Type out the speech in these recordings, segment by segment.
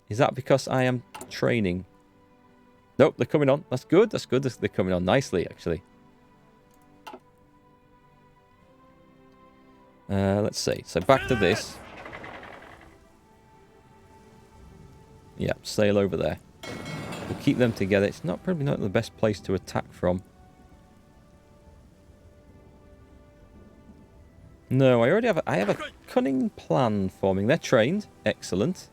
Is that because I am training? Nope, they're coming on. That's good. That's good. They're coming on nicely, actually. Let's see. So back to this. Yeah, sail over there. We'll keep them together. It's probably not the best place to attack from. No, I already have I have a cunning plan forming. They're trained. Excellent.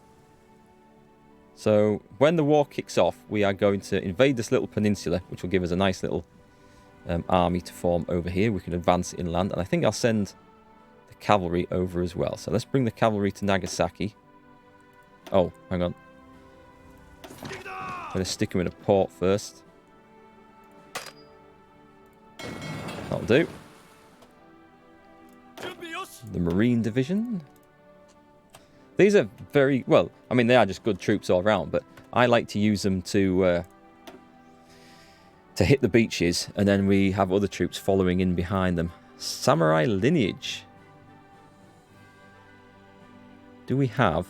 So when the war kicks off, we are going to invade this little peninsula, which will give us a nice little army to form over here. We can advance inland, and I think I'll send the cavalry over as well. So let's bring the cavalry to Nagasaki. Oh, hang on. I'm going to stick them in a port first. That'll do. The Marine Division. These are very, well, I mean, they are just good troops all around, but I like to use them to hit the beaches, and then we have other troops following in behind them. Samurai lineage. Do we have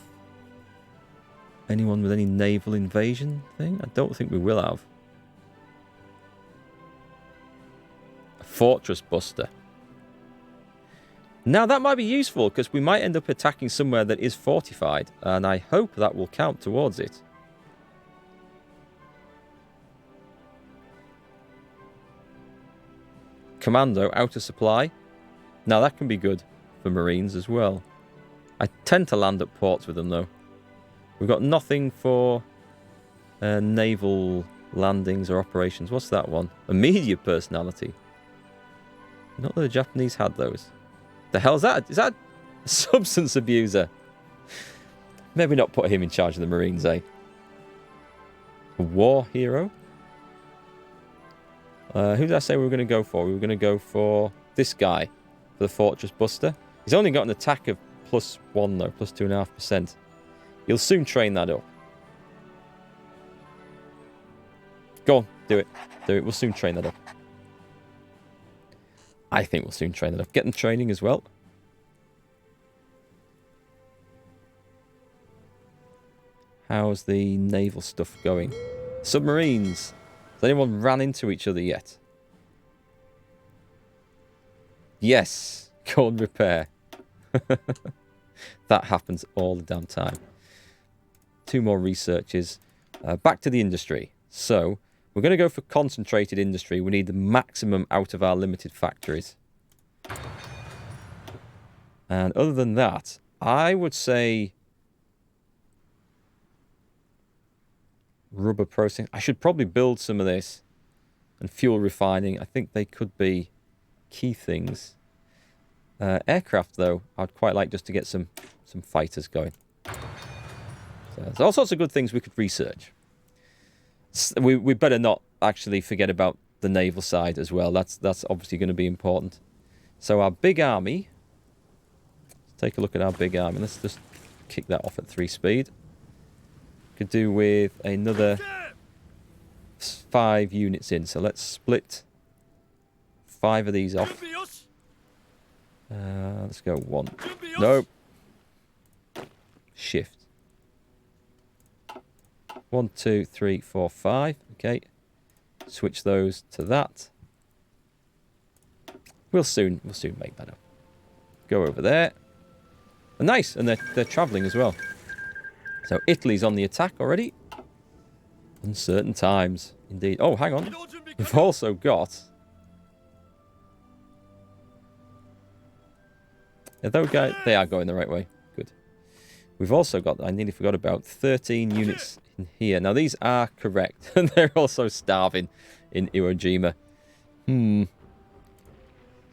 anyone with any naval invasion thing? I don't think we will have. A fortress buster. Now that might be useful, because we might end up attacking somewhere that is fortified, and I hope that will count towards it. Commando, out of supply. Now that can be good for Marines as well. I tend to land at ports with them though. We've got nothing for naval landings or operations. What's that one? A media personality. Not that the Japanese had those. The hell is that? Is that a substance abuser? Maybe not put him in charge of the Marines, eh? A war hero? Who did I say we were going to go for? We were going to go for this guy, for the Fortress Buster. He's only got an attack of +1 though, +2.5%. You'll soon train that up. Go on, do it. Do it. We'll soon train that up. I think we'll soon train that up. Get them training as well. How's the naval stuff going? Submarines. Has anyone ran into each other yet? Yes. Go and repair. That happens all the damn time. 2 more researches. Back to the industry. So, we're going to go for concentrated industry. We need the maximum out of our limited factories. And other than that, I would say rubber processing. I should probably build some of this. And fuel refining. I think they could be key things. Aircraft, though, I'd quite like just to get some fighters going. So there's all sorts of good things we could research. We better not actually forget about the naval side as well. That's obviously going to be important. So our big army. Let's take a look at our big army. Let's just kick that off at 3 speed. Could do with another 5 units in. So let's split 5 of these off. Let's go 1. Nope. Shift. 1, 2, 3, 4, 5. Okay. Switch those to that. We'll soon make that up. Go over there. And nice, and they're travelling as well. So Italy's on the attack already. Uncertain times, indeed. Oh, hang on. We've also got. Are those guys? They are going the right way. Good. We've also got. I nearly forgot about 13 units in here. Now these are correct, and they're also starving in Iwo Jima.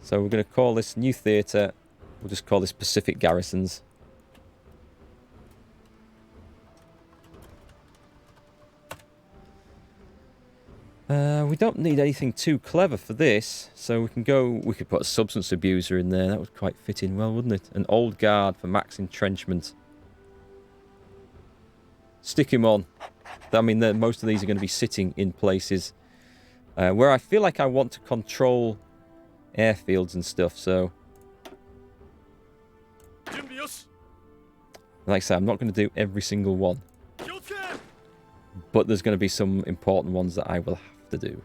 So we're going to call this new theatre. We'll just call this Pacific Garrisons. We don't need anything too clever for this, so we can go. We could put a substance abuser in there. That would quite fit in well, wouldn't it? An old guard for max entrenchment. Stick him on. I mean, most of these are going to be sitting in places where I feel like I want to control airfields and stuff. So, like I say, I'm not going to do every single one. but there's going to be some important ones that I will have to do.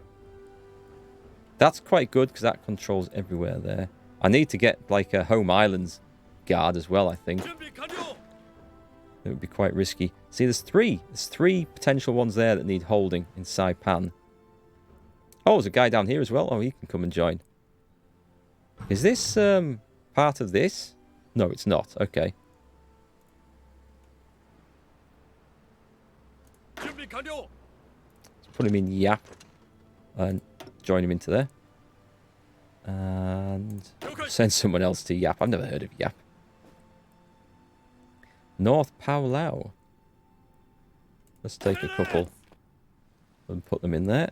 That's quite good because that controls everywhere there. I need to get like a home islands guard as well, I think. It would be quite risky. See, there's three. There's three potential ones there that need holding in Saipan. Oh, there's a guy down here as well. Oh, he can come and join. Is this part of this? No, it's not. Okay. Let's put him in Yap and join him into there. And send someone else to Yap. I've never heard of Yap. North Palau. Let's take a couple and put them in there.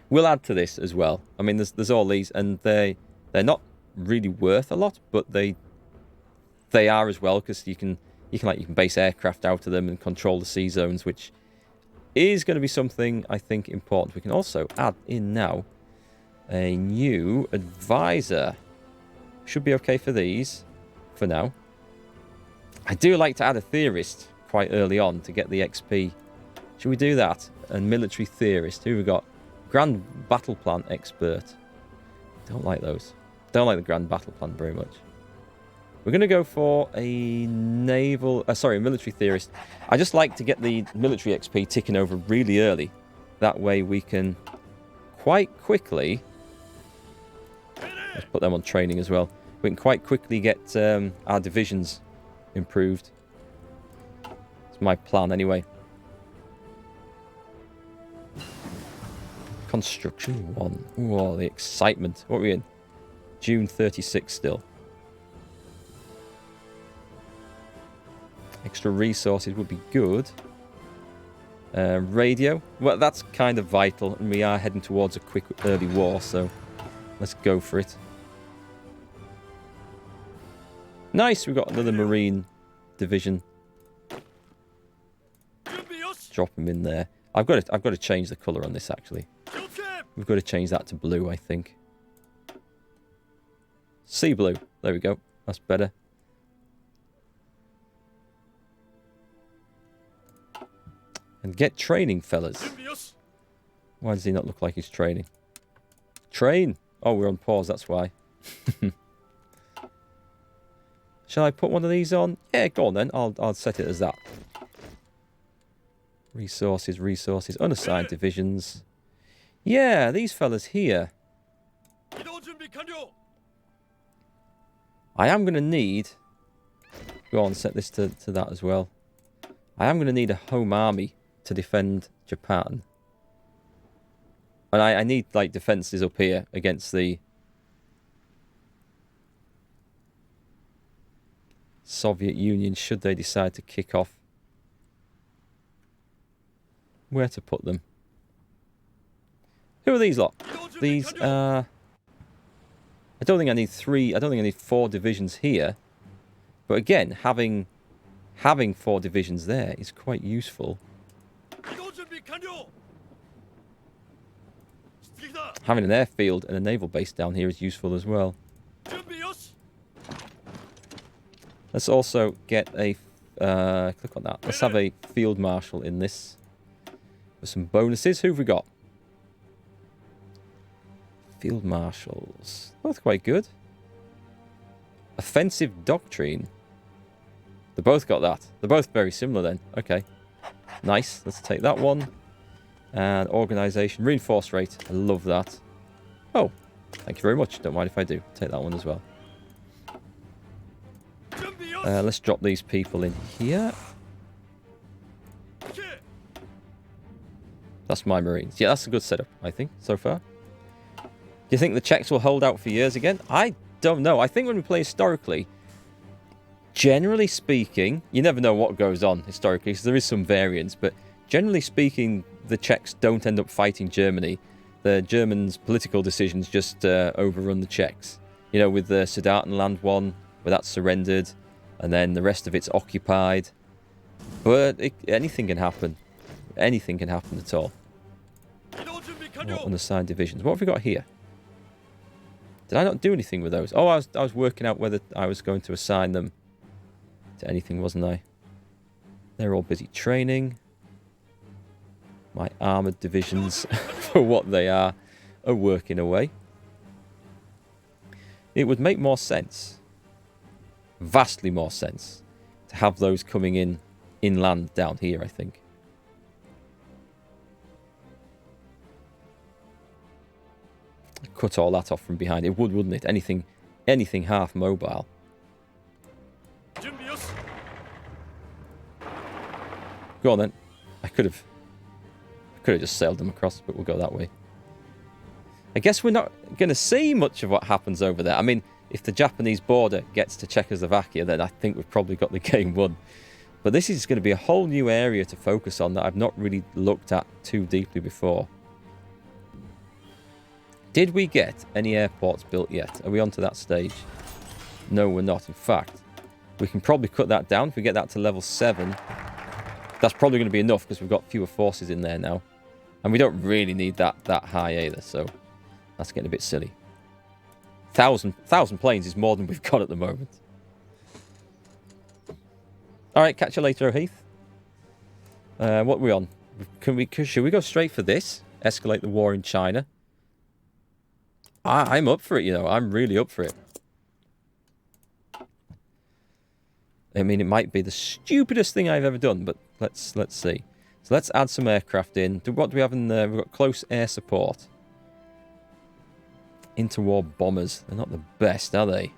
We'll add to this as well. I mean, there's all these, and they're not really worth a lot, but they are as well, because you can base aircraft out of them and control the sea zones, which is going to be something I think important. We can also add in now a new advisor. Should be okay for these for now. I do like to add a theorist quite early on to get the XP. Should we do that? And military theorist. Who we got? Grand battle plan expert. Don't like those. Don't like the grand battle plan very much. We're going to go for a military theorist. I just like to get the military XP ticking over really early. That way we can quite quickly... Let's put them on training as well. We can quite quickly get our divisions improved. It's my plan anyway. Construction 1. Ooh, the excitement. What are we in? June 36 still. Extra resources would be good. Radio. Well, that's kind of vital. And we are heading towards a quick early war, so let's go for it. Nice, we've got another marine division. Drop them in there. I've got to change the colour on this actually. We've got to change that to blue, I think. Sea blue. There we go. That's better. And get training, fellas. Why does he not look like he's training? Train! Oh, we're on pause, that's why. Shall I put one of these on? Yeah, go on then. I'll set it as that. Resources, resources. Unassigned divisions. Yeah, these fellas here. I am going to need... Go on, set this to that as well. I am going to need a home army to defend Japan. And I need, like, defences up here against the Soviet Union, should they decide to kick off. Where to put them? Who are these lot? These are... I don't think I need 3... I don't think I need 4 divisions here. But again, having 4 divisions there is quite useful. Having an airfield and a naval base down here is useful as well. Let's also get a... click on that. Let's have a field marshal in this. With some bonuses. Who have we got? Field marshals. Both quite good. Offensive doctrine. They both got that. They're both very similar then. Okay. Nice. Let's take that one. And organization. Reinforce rate. I love that. Oh. Thank you very much. Don't mind if I do. Take that one as well. Let's drop these people in here. That's my Marines. Yeah, that's a good setup, I think, so far. Do you think the Czechs will hold out for years again? I don't know. I think when we play historically, generally speaking, you never know what goes on historically, so there is some variance, but generally speaking, the Czechs don't end up fighting Germany. The Germans' political decisions just overrun the Czechs. You know, with the Sudetenland one, where that's surrendered, and then the rest of it's occupied. But anything can happen. Anything can happen at all. Unassigned divisions. What have we got here? Did I not do anything with those? Oh, I was working out whether I was going to assign them to anything, wasn't I? They're all busy training. My armoured divisions, for what they are working away. It would make more sense, vastly more sense, to have those coming in inland down here, I think. Cut all that off from behind. It would, wouldn't it? Anything half mobile. Go on then. I could have just sailed them across, but we'll go that way. I guess we're not going to see much of what happens over there. I mean, if the Japanese border gets to Czechoslovakia, then I think we've probably got the game won. But this is going to be a whole new area to focus on that I've not really looked at too deeply before. Did we get any airports built yet? Are we on to that stage? No, we're not. In fact, we can probably cut that down. If we get that to level 7, that's probably going to be enough because we've got fewer forces in there now. And we don't really need that high either, so that's getting a bit silly. 1,000 planes is more than we've got at the moment. Alright, catch you later, Heath. What are we on? Should we go straight for this? Escalate the war in China? I'm up for it, you know. I'm really up for it. I mean, it might be the stupidest thing I've ever done, but let's see. So let's add some aircraft in. What do we have in there? We've got close air support. Interwar bombers. They're not the best, are they?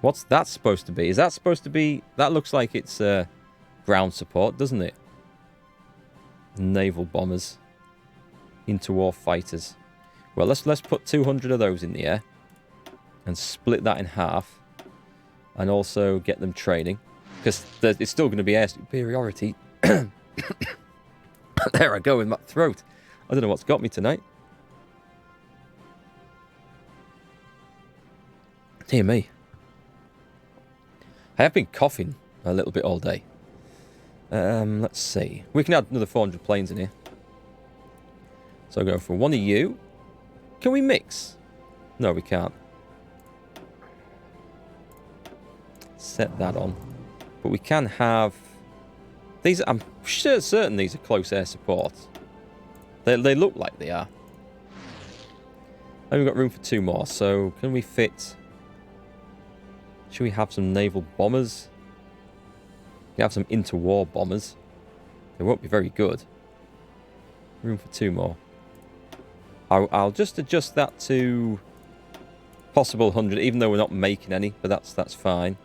What's that supposed to be? Is that supposed to be... That looks like it's ground support, doesn't it? Naval bombers. Interwar fighters. Well, let's put 200 of those in the air. And split that in half. And also get them training. Because it's still going to be air superiority. There I go with my throat. I don't know what's got me tonight. Dear me. I have been coughing a little bit all day. Let's see. We can add another 400 planes in here. So I'll go for one of you. Can we mix? No, we can't. Set that on. But we can have... These, I'm certain these are close air support. They look like they are. And we've got room for 2 more. So can we fit... Should we have some naval bombers? We have some interwar bombers. They won't be very good. Room for 2 more. I'll just adjust that to possible 100, even though we're not making any, but that's fine.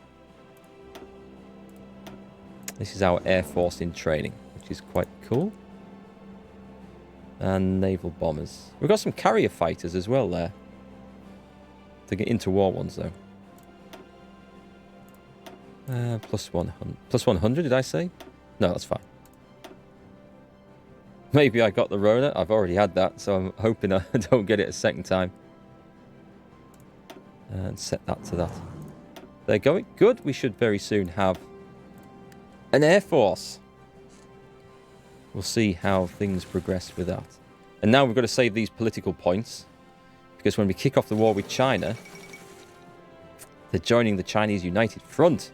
This is our Air Force in training, which is quite cool. And naval bombers. We've got some carrier fighters as well there. To get interwar ones, though. Plus 100. Plus 100, did I say? No, that's fine. Maybe I got the Rona. I've already had that, so I'm hoping I don't get it a second time. And set that to that. They're going good. We should very soon have an Air Force. We'll see how things progress with that. And now we've got to save these political points. Because when we kick off the war with China, they're joining the Chinese United Front.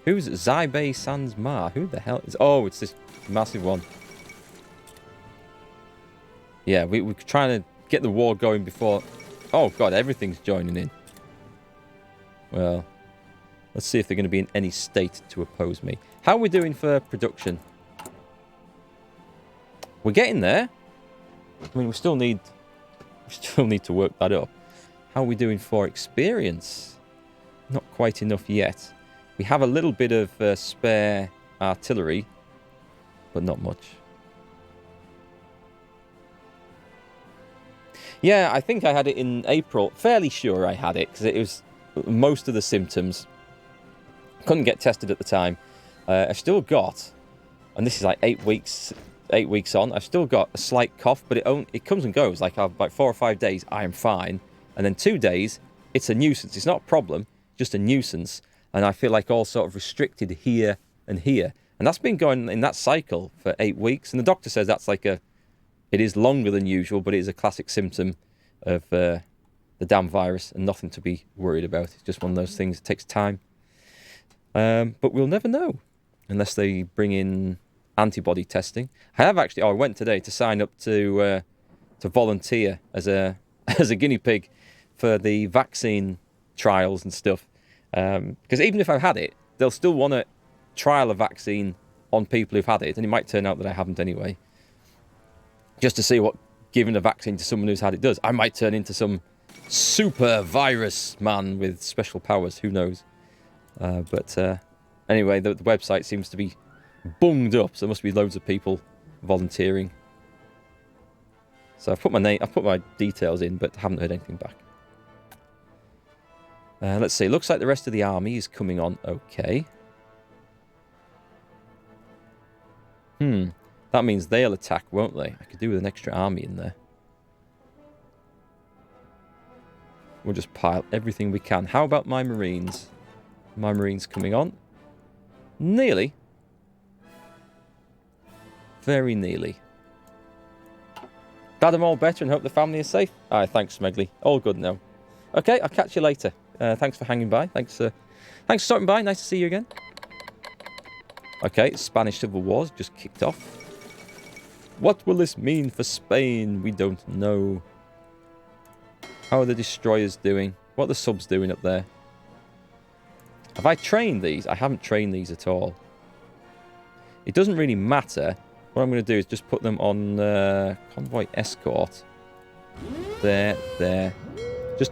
Who's Zaibei Sans Ma? Who the hell is... Oh, it's this massive one. Yeah, we're trying to get the war going before... Oh, God, everything's joining in. Well, let's see if they're going to be in any state to oppose me. How are we doing for production? We're getting there. I mean, we still need to work that up. How are we doing for experience? Not quite enough yet. We have a little bit of spare artillery, but not much. Yeah, I think I had it in April. Fairly sure I had it, because it was most of the symptoms. Couldn't get tested at the time. I've still got, and this is like 8 weeks on, I've still got a slight cough, but it comes and goes. Like 4 or 5 days, I am fine. And then 2 days, it's a nuisance. It's not a problem, just a nuisance. And I feel like all sort of restricted here and here. And that's been going in that cycle for 8 weeks. And the doctor says that's like it is longer than usual, but it is a classic symptom of the damn virus and nothing to be worried about. It's just one of those things. It takes time. But we'll never know unless they bring in antibody testing. I have actually. Oh, I went today to sign up to volunteer as a as a guinea pig for the vaccine trials and stuff. Because even if I've had it, they'll still want to trial a vaccine on people who've had it, and it might turn out that I haven't anyway. Just to see what giving a vaccine to someone who's had it does. I might turn into some super virus man with special powers. Who knows? But anyway, the website seems to be bunged up, so there must be loads of people volunteering. So I've put my details in, but haven't heard anything back. Let's see. Looks like the rest of the army is coming on okay. That means they'll attack, won't they? I could do with an extra army in there. We'll just pile everything we can. How about my Marines? My Marines coming on. Nearly. Very nearly. Glad I'm all better and hope the family is safe. Aye, thanks, Smegley. All good now. Okay, I'll catch you later. Thanks for hanging by. Thanks for stopping by. Nice to see you again. Okay, Spanish Civil War's just kicked off. What will this mean for Spain? We don't know. How are the destroyers doing? What are the subs doing up there? Have I trained these? I haven't trained these at all. It doesn't really matter. What I'm going to do is just put them on convoy escort. There.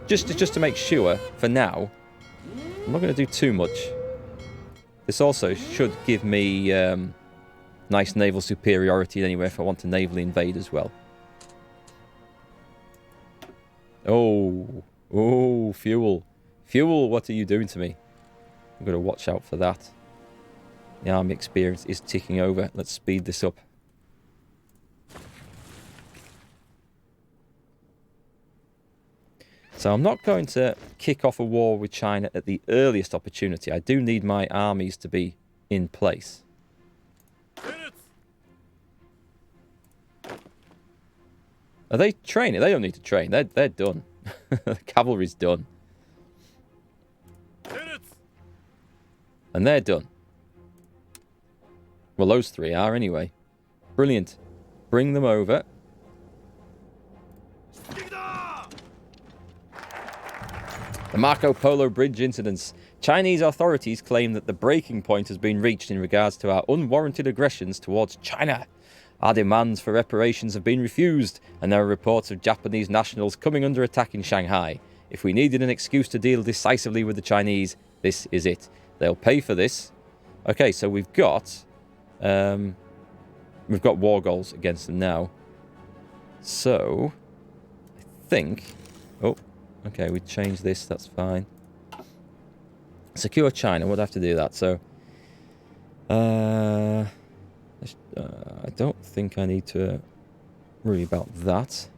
Just to make sure, for now, I'm not going to do too much. This also should give me nice naval superiority anyway if I want to navally invade as well. Oh, fuel. Fuel, what are you doing to me? I've got to watch out for that. The army experience is ticking over. Let's speed this up. So I'm not going to kick off a war with China at the earliest opportunity. I do need my armies to be in place. Are they training? They don't need to train. They're done. The cavalry's done. And they're done. Well, those three are anyway. Brilliant. Bring them over. The Marco Polo Bridge incidents. Chinese authorities claim that the breaking point has been reached in regards to our unwarranted aggressions towards China. Our demands for reparations have been refused, and there are reports of Japanese nationals coming under attack in Shanghai. If we needed an excuse to deal decisively with the Chinese, this is it. They'll pay for this. Okay, so we've got war goals against them now. So I think, okay, we changed this. That's fine. Secure China. We'll have to do that. So I don't think I need to worry about that.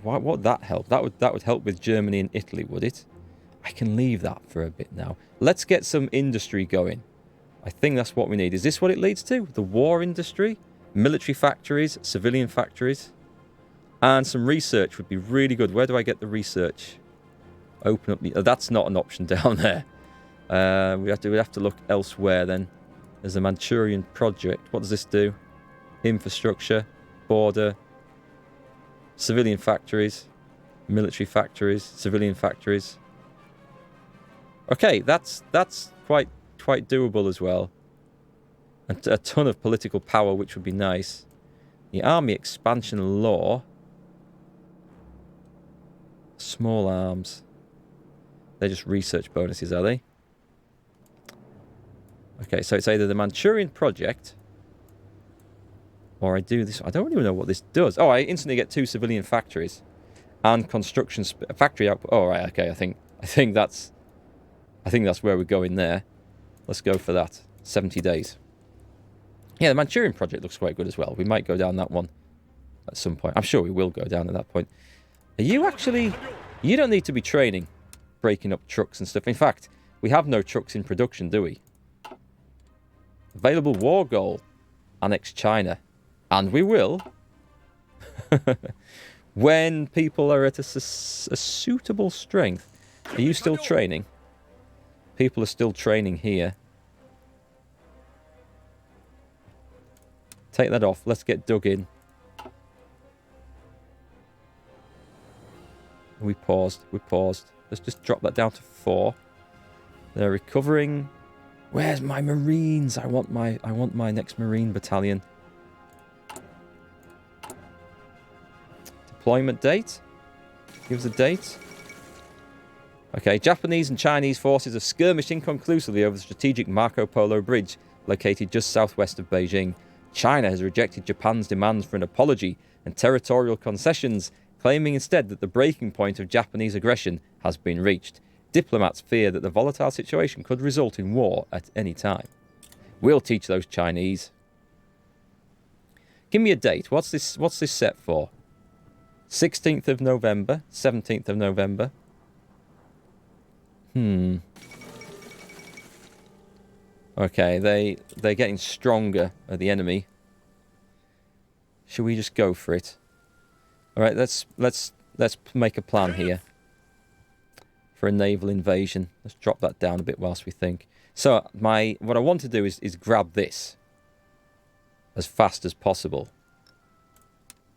What would that help? That would help with Germany and Italy, would it? I can leave that for a bit now. Let's get some industry going. I think that's what we need. Is this what it leads to? The war industry? Military factories? Civilian factories? And some research would be really good. Where do I get the research? Open up the... that's not an option down there. We have to look elsewhere then. There's the Manchurian project. What does this do? Infrastructure, border, civilian factories, military factories, civilian factories. Okay, that's quite doable as well. And a ton of political power, which would be nice. The army expansion law. Small arms. They're just research bonuses, are they? Okay, so it's either the Manchurian project, or I do this. I don't even know what this does. Oh, I instantly get 2 civilian factories and construction factory output. Oh, right, okay. I think that's where we're going there. Let's go for that. 70 days. Yeah, the Manchurian project looks quite good as well. We might go down that one at some point. I'm sure we will go down at that point. Are you actually... You don't need to be training, breaking up trucks and stuff. In fact, we have no trucks in production, do we? Available war goal. Annex China. And we will. When people are at a suitable strength. Are you still training? People are still training here. Take that off. Let's get dug in. We paused. We paused. Let's just drop that down to 4. They're recovering. Where's my Marines? I want my next Marine battalion. Deployment date. Give us a date. Okay, Japanese and Chinese forces have skirmished inconclusively over the strategic Polo Bridge, located just southwest of Beijing. China has rejected Japan's demands for an apology and territorial concessions, claiming instead that the breaking point of Japanese aggression has been reached. Diplomats fear that the volatile situation could result in war at any time. We'll teach those Chinese. Give me a date. What's this set for? 16th of November, 17th of November. Okay, they're getting stronger at the enemy. Should we just go for it? All right, let's make a plan here for a naval invasion. Let's drop that down a bit whilst we think. So what I want to do is grab this as fast as possible.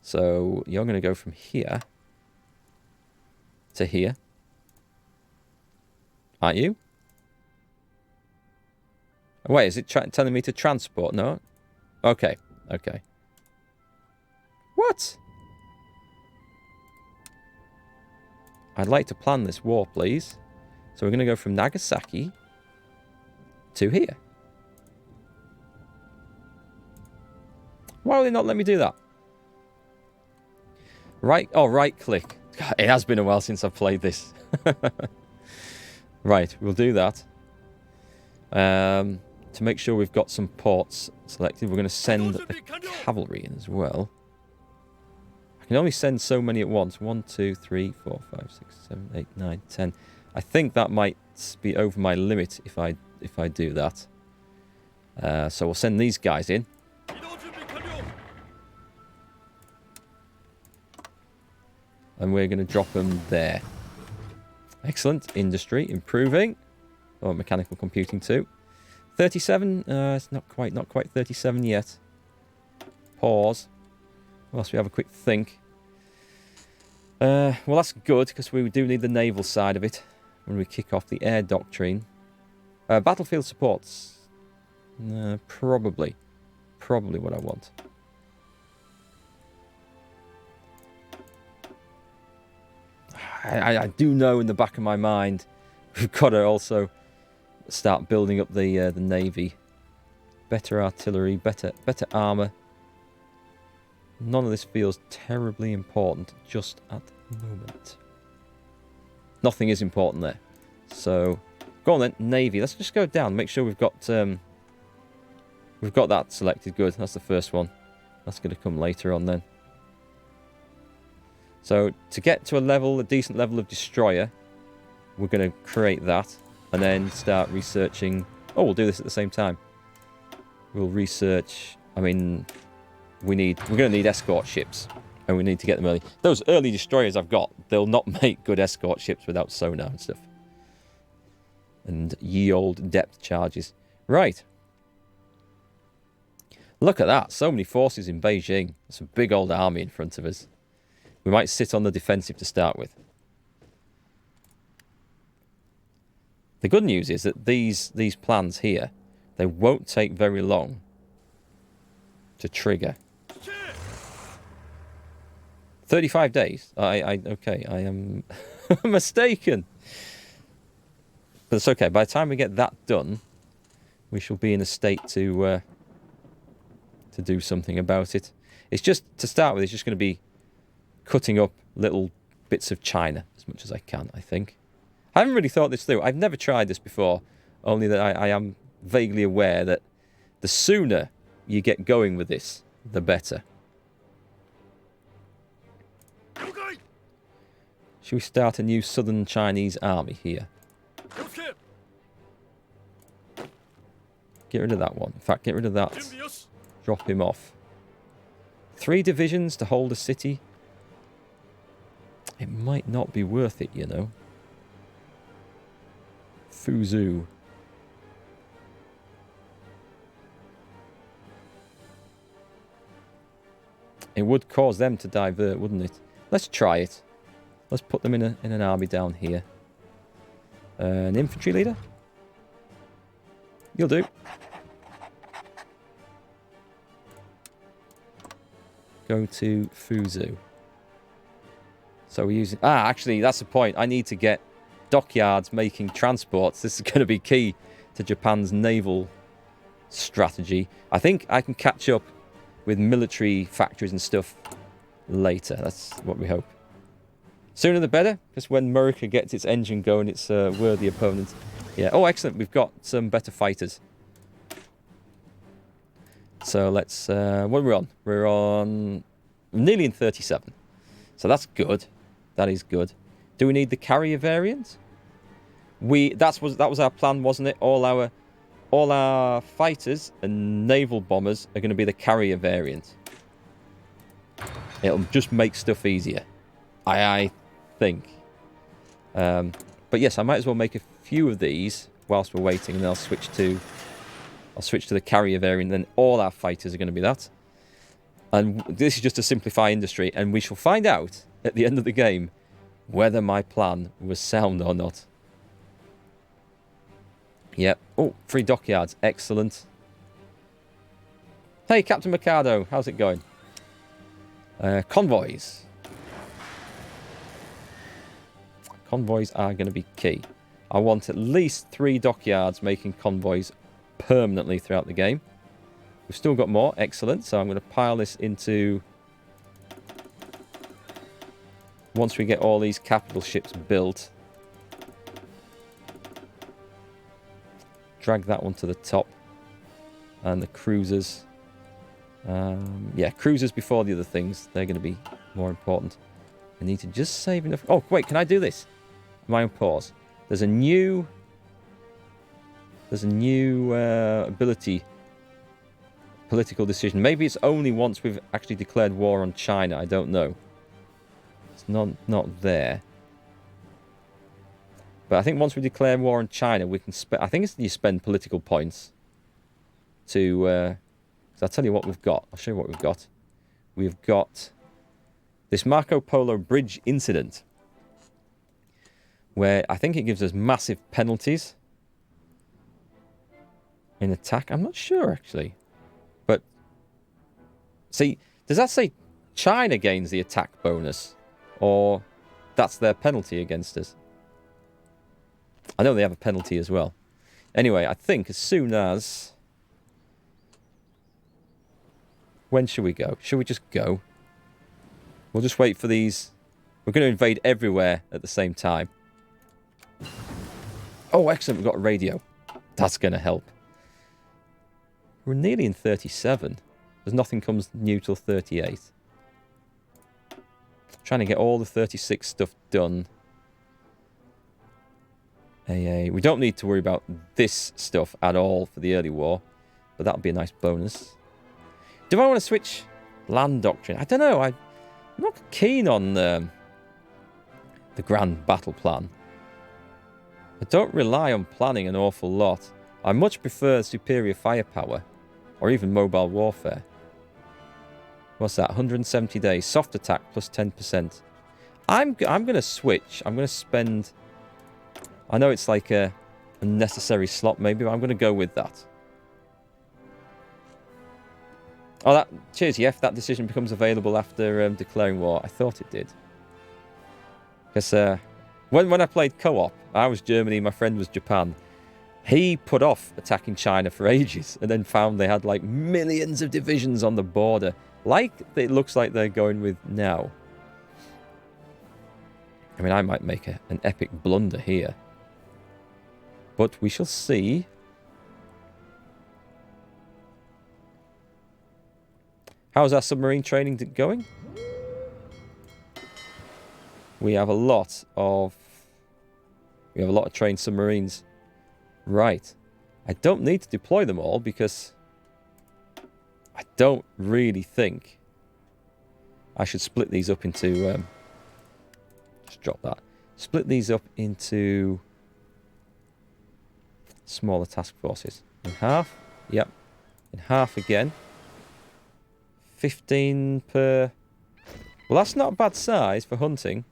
So you're going to go from here to here, aren't you? Oh, wait, is it telling me to transport? No? Okay, okay. What? I'd like to plan this war, please. So we're going to go from Nagasaki to here. Why will they not let me do that? Right, oh, right click. God, it has been a while since I've played this. Right, we'll do that. To make sure we've got some ports selected, we're going to send the cavalry in as well. I can only send so many at once. 1, 2, 3, 4, 5, 6, 7, 8, 9, 10. I think that might be over my limit if I do that. So we'll send these guys in. And we're going to drop them there. Excellent. Industry improving. Oh, mechanical computing too. 37. It's not quite 37 yet. Pause. Whilst we have a quick think. Well, that's good because we do need the naval side of it when we kick off the air doctrine. Battlefield supports. Probably what I want. I do know in the back of my mind we've got to also start building up the navy. Better artillery, better armour. None of this feels terribly important just at the moment. Nothing is important there. So go on then, navy. Let's just go down. Make sure we've got that selected. Good. That's the first one. That's going to come later on then. So to get to a decent level of destroyer, we're going to create that and then start researching. Oh, we'll do this at the same time. We'll research. I mean, we're going to need escort ships, and we need to get them early. Those early destroyers I've got, they'll not make good escort ships without sonar and stuff. And ye old depth charges. Right. Look at that. So many forces in Beijing. That's a big old army in front of us. We might sit on the defensive to start with. The good news is that these plans here, they won't take very long to trigger. 35 days. Okay, I am mistaken. But it's okay. By the time we get that done, we shall be in a state to do something about it. It's just, to start with, it's just going to be cutting up little bits of China as much as I can, I think. I haven't really thought this through. I've never tried this before, only that I am vaguely aware that the sooner you get going with this, the better. Should we start a new southern Chinese army here? Get rid of that one. In fact, get rid of that. Drop him off. 3 divisions to hold a city. It might not be worth it, you know. Fuzhou. It would cause them to divert, wouldn't it? Let's try it. Let's put them in an army down here. An infantry leader? You'll do. Go to Fuzu. So we're using... Ah, actually, that's the point. I need to get dockyards making transports. This is going to be key to Japan's naval strategy. I think I can catch up with military factories and stuff later. That's what we hope. Sooner the better, because when America gets its engine going, it's a worthy opponent. Yeah. Oh, excellent. We've got some better fighters. So let's... what are we on? We're on nearly in 37. So that's good. That is good. Do we need the carrier variant? That was our plan, wasn't it? All our fighters and naval bombers are going to be the carrier variant. It'll just make stuff easier, I think. But yes, I might as well make a few of these whilst we're waiting, and then I'll switch to the carrier variant. Then all our fighters are going to be that. And this is just to simplify industry, and we shall find out at the end of the game whether my plan was sound or not. Yep. Oh, 3 dockyards. Excellent. Hey, Captain Mikado. How's it going? Convoys. Convoys are going to be key. I want at least 3 dockyards making convoys permanently throughout the game. We've still got more. Excellent. So I'm going to pile this into... Once we get all these capital ships built... Drag that one to the top. And the cruisers. Yeah, cruisers before the other things. They're going to be more important. I need to just save enough... Oh, wait, can I do this? Am I on pause? There's a new ability... Political decision. Maybe it's only once we've actually declared war on China. I don't know. It's not there. But I think once we declare war on China, we can spend... I think it's you spend political points to... So I'll tell you what we've got. I'll show you what we've got. We've got this Marco Polo Bridge incident, where I think it gives us massive penalties in attack. I'm not sure, actually. But, see, does that say China gains the attack bonus? Or that's their penalty against us? I know they have a penalty as well. Anyway, I think as soon as... When should we go? Should we just go? We'll just wait for these... We're going to invade everywhere at the same time. Oh, excellent. We've got a radio. That's going to help. We're nearly in 37. There's nothing comes new till 38. Trying to get all the 36 stuff done. We don't need to worry about this stuff at all for the early war. But that would be a nice bonus. Do I want to switch land doctrine? I don't know. I'm not keen on the grand battle plan. I don't rely on planning an awful lot. I much prefer superior firepower. Or even mobile warfare. What's that? 170 days. Soft attack plus 10%. I'm going to switch. I'm going to spend... I know it's like a necessary slot maybe, but I'm going to go with that. Oh, that... Cheers, Yef. That decision becomes available after declaring war. I thought it did. Because when I played co-op, I was Germany, my friend was Japan. He put off attacking China for ages and then found they had like millions of divisions on the border. Like it looks like they're going with now. I mean, I might make an epic blunder here. But we shall see. How's our submarine training going? We have a lot of trained submarines. Right. I don't need to deploy them all because I don't really think I should split these up into... just drop that. Split these up into smaller task forces. In half. Yep. In half again. 15 per... Well, that's not a bad size for hunting.